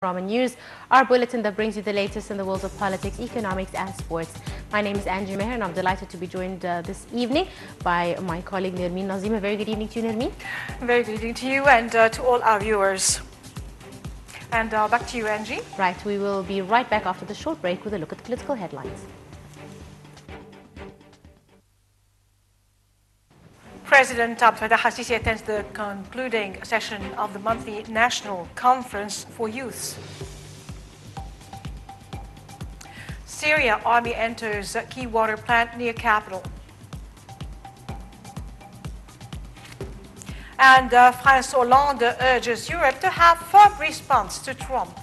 Panorama News, our bulletin that brings you the latest in the worlds of politics, economics and sports. My name is Angie Meher and I'm delighted to be joined this evening by my colleague Nirmeen Nazim. A very good evening to you, Nirmeen. Very good evening to you and to all our viewers. And back to you, Angie. Right, we will be right back after the short break with a look at the political headlines. President Abdel Fattah al-Sisi attends the concluding session of the monthly National Conference for Youths. Syria army enters key water plant near capital. And France Hollande urges Europe to have firm response to Trump.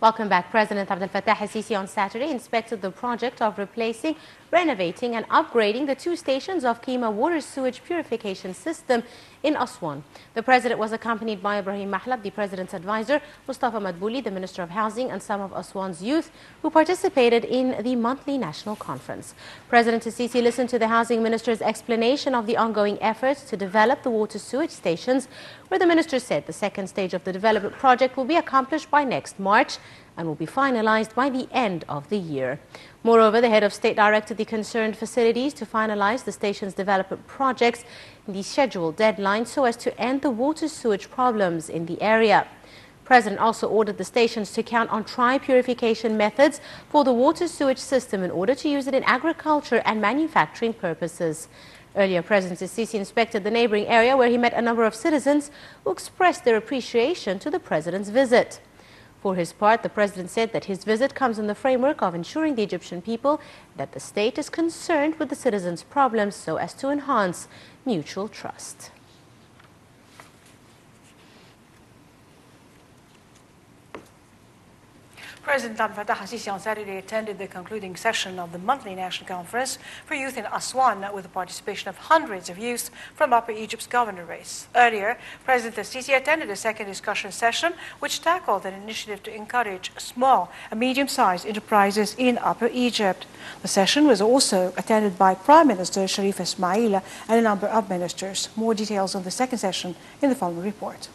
Welcome back. President Abdel Fattah al-Sisi on Saturday inspected the project of replacing, renovating and upgrading the two stations of Kima water sewage purification system in Aswan. The president was accompanied by Ibrahim Mahlab, the president's advisor, Mustafa Madbouli, the minister of housing, and some of Aswan's youth who participated in the monthly national conference. President al-Sisi listened to the housing minister's explanation of the ongoing efforts to develop the water sewage stations, where the minister said the second stage of the development project will be accomplished by next March and will be finalized by the end of the year. Moreover, the head of state directed the concerned facilities to finalize the station's development projects in the scheduled deadline so as to end the water sewage problems in the area. The President also ordered the stations to count on tri-purification methods for the water sewage system in order to use it in agriculture and manufacturing purposes. Earlier, President al-Sisi inspected the neighboring area where he met a number of citizens who expressed their appreciation to the President's visit. For his part, the President said that his visit comes in the framework of ensuring the Egyptian people that the state is concerned with the citizens' problems so as to enhance mutual trust. President Abdel Fattah al-Sisi on Saturday attended the concluding session of the monthly National Conference for Youth in Aswan with the participation of hundreds of youths from Upper Egypt's governorates. Earlier, President al-Sisi attended a second discussion session which tackled an initiative to encourage small and medium-sized enterprises in Upper Egypt. The session was also attended by Prime Minister Sharif Ismail and a number of ministers. More details on the second session in the following report.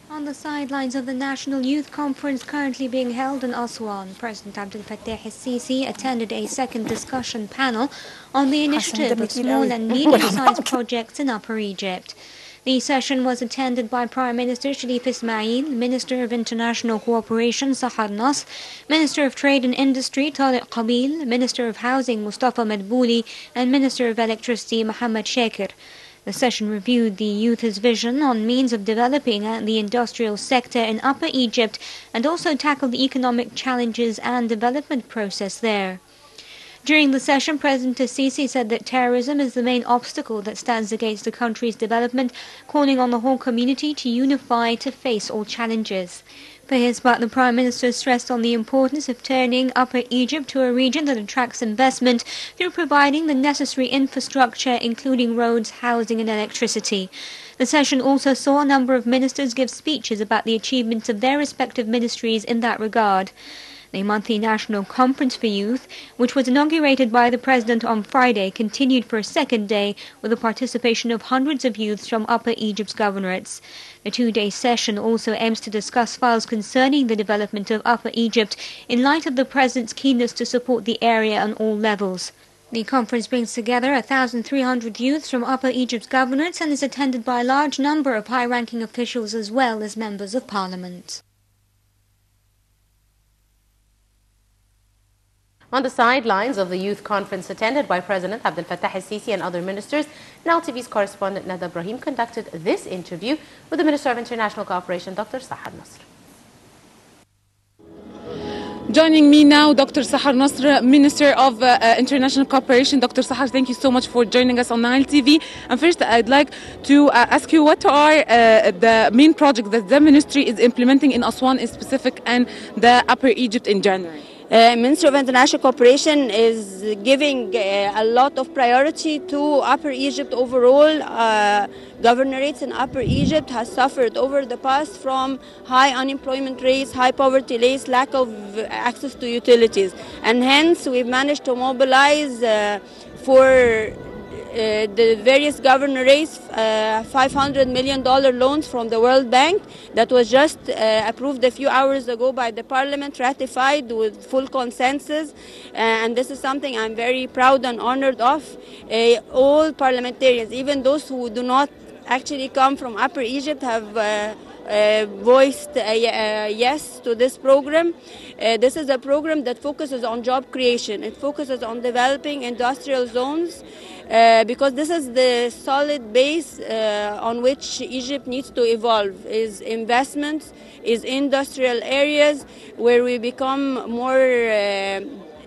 On the sidelines of the National Youth Conference currently being held in Aswan, President Abdel Fattah al-Sisi attended a second discussion panel on the initiative of small and medium-sized projects in Upper Egypt. The session was attended by Prime Minister Sharif Ismail, Minister of International Cooperation Sahar Nasr, Minister of Trade and Industry Tariq Qabil, Minister of Housing Mustafa Madbouli, and Minister of Electricity Mohammed Shakir. The session reviewed the youth's vision on means of developing the industrial sector in Upper Egypt and also tackled the economic challenges and development process there. During the session, President al-Sisi said that terrorism is the main obstacle that stands against the country's development, calling on the whole community to unify to face all challenges. For his part, the Prime Minister stressed on the importance of turning Upper Egypt to a region that attracts investment through providing the necessary infrastructure, including roads, housing and electricity. The session also saw a number of ministers give speeches about the achievements of their respective ministries in that regard. The monthly National Conference for Youth, which was inaugurated by the President on Friday, continued for a second day with the participation of hundreds of youths from Upper Egypt's governorates. The two-day session also aims to discuss files concerning the development of Upper Egypt in light of the President's keenness to support the area on all levels. The conference brings together 1,300 youths from Upper Egypt's governorates and is attended by a large number of high-ranking officials as well as members of parliament. On the sidelines of the youth conference attended by President Abdel Fattah al-Sisi and other ministers, Nile TV's correspondent Nada Ibrahim conducted this interview with the Minister of International Cooperation, Dr. Sahar Nasr. Joining me now, Dr. Sahar Nasr, Minister of International Cooperation. Dr. Sahar, thank you so much for joining us on Nile TV. And first, I'd like to ask you what are the main projects that the ministry is implementing in Aswan in specific and the Upper Egypt in general? Ministry of International Cooperation is giving a lot of priority to Upper Egypt overall. Governorates in Upper Egypt has suffered over the past from high unemployment rates, high poverty rates, lack of access to utilities. And hence we've managed to mobilize for the various governorates $500 million loans from the World Bank that was just approved a few hours ago by the Parliament, ratified with full consensus, and this is something I'm very proud and honored of. All parliamentarians, even those who do not actually come from Upper Egypt, have voiced yes to this program. This is a program that focuses on job creation. It focuses on developing industrial zones because this is the solid base on which Egypt needs to evolve, is investments, is industrial areas where we become more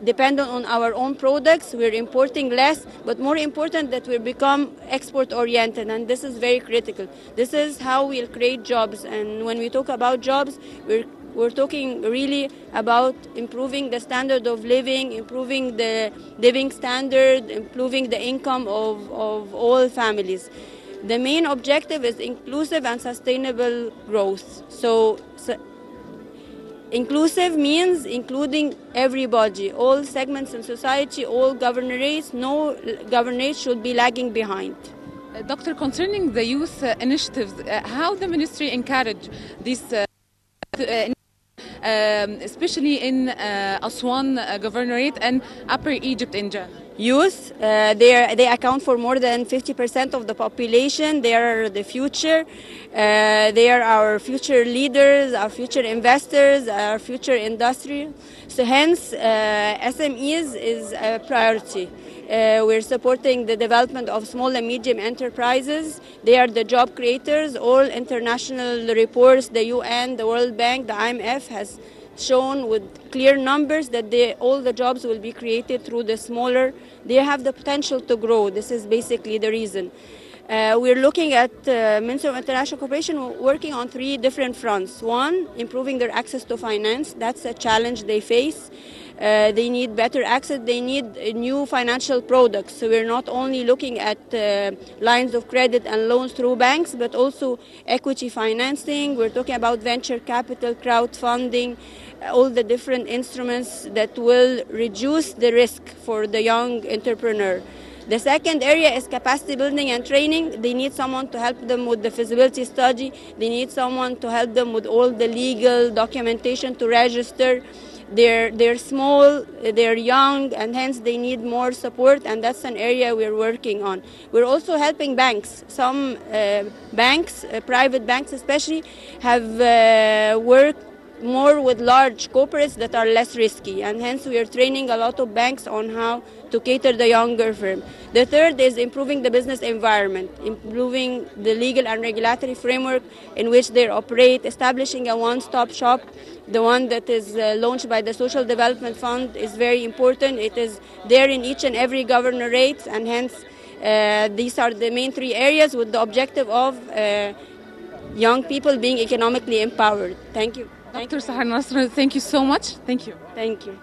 dependent on our own products. We're importing less, but more important that we become export oriented, and this is very critical. This is how we'll create jobs, and when we talk about jobs, we're talking really about improving the standard of living, improving the living standard, improving the income of all families. The main objective is inclusive and sustainable growth. So inclusive means including everybody, all segments in society, all governorates. No governorate should be lagging behind. Doctor, concerning the youth initiatives, how the ministry encourage this, especially in Aswan Governorate and Upper Egypt in general? Youth, they account for more than 50% of the population. They are the future. They are our future leaders, our future investors, our future industry. So hence, SMEs is a priority. We're supporting the development of small and medium enterprises. They are the job creators. All international reports, the UN, the World Bank, the IMF has shown with clear numbers that all the jobs will be created through the smaller. They have the potential to grow. This is basically the reason. We're looking at Ministry of International Cooperation working on 3 different fronts. One, improving their access to finance. That's a challenge they face. They need better access. They need new financial products. So we're not only looking at lines of credit and loans through banks, but also equity financing. We're talking about venture capital, crowdfunding, all the different instruments that will reduce the risk for the young entrepreneur. The second area is capacity building and training. They need someone to help them with the feasibility study. They need someone to help them with all the legal documentation to register. They're small, they're young, and hence they need more support, and that's an area we're working on. We're also helping banks. Some banks, private banks especially, have worked more with large corporates that are less risky, and hence we are training a lot of banks on how to cater the younger firm. The third is improving the business environment, improving the legal and regulatory framework in which they operate, establishing a one-stop shop. The one that is launched by the Social Development Fund is very important. It is there in each and every governorate, and hence these are the main 3 areas with the objective of young people being economically empowered. Thank you. Dr. Sahar Nasr, thank you so much. Thank you. Thank you.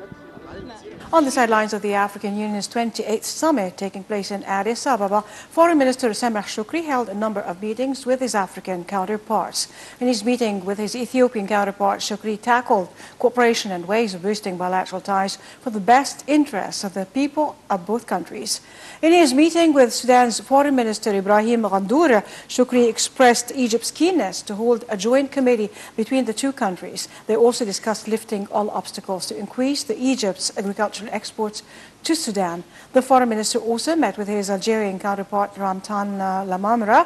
On the sidelines of the African Union's 28th summit taking place in Addis Ababa, Foreign Minister Sameh Shoukry held a number of meetings with his African counterparts. In his meeting with his Ethiopian counterpart, Shoukry tackled cooperation and ways of boosting bilateral ties for the best interests of the people of both countries. In his meeting with Sudan's Foreign Minister Ibrahim Ghandour, Shoukry expressed Egypt's keenness to hold a joint committee between the 2 countries. They also discussed lifting all obstacles to increase Egypt's agricultural exports to Sudan. The Foreign Minister also met with his Algerian counterpart Ramtan Lamamra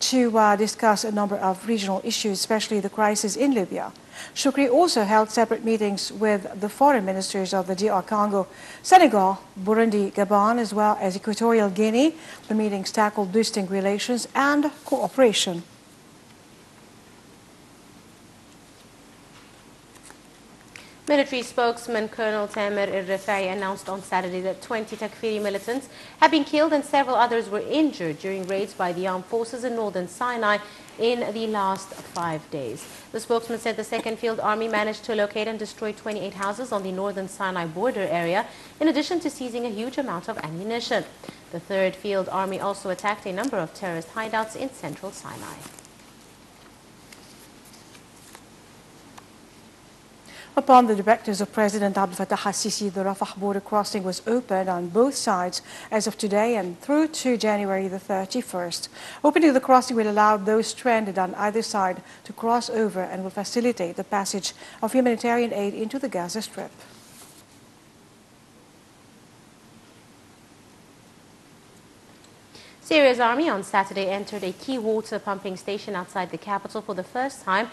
to discuss a number of regional issues, especially the crisis in Libya. Shoukry also held separate meetings with the foreign ministers of the DR Congo, Senegal, Burundi, Gabon, as well as Equatorial Guinea. The meetings tackled boosting relations and cooperation. Military spokesman Colonel Tamer al-Rifai announced on Saturday that 20 Takfiri militants have been killed and several others were injured during raids by the armed forces in northern Sinai in the last 5 days. The spokesman said the 2nd Field Army managed to locate and destroy 28 houses on the northern Sinai border area, in addition to seizing a huge amount of ammunition. The 3rd Field Army also attacked a number of terrorist hideouts in central Sinai. Upon the directives of President Abdel Fattah al-Sisi, the Rafah border crossing was opened on both sides as of today and through to January the 31st. Opening the crossing will allow those stranded on either side to cross over and will facilitate the passage of humanitarian aid into the Gaza Strip. Syria's army on Saturday entered a key water pumping station outside the capital for the first time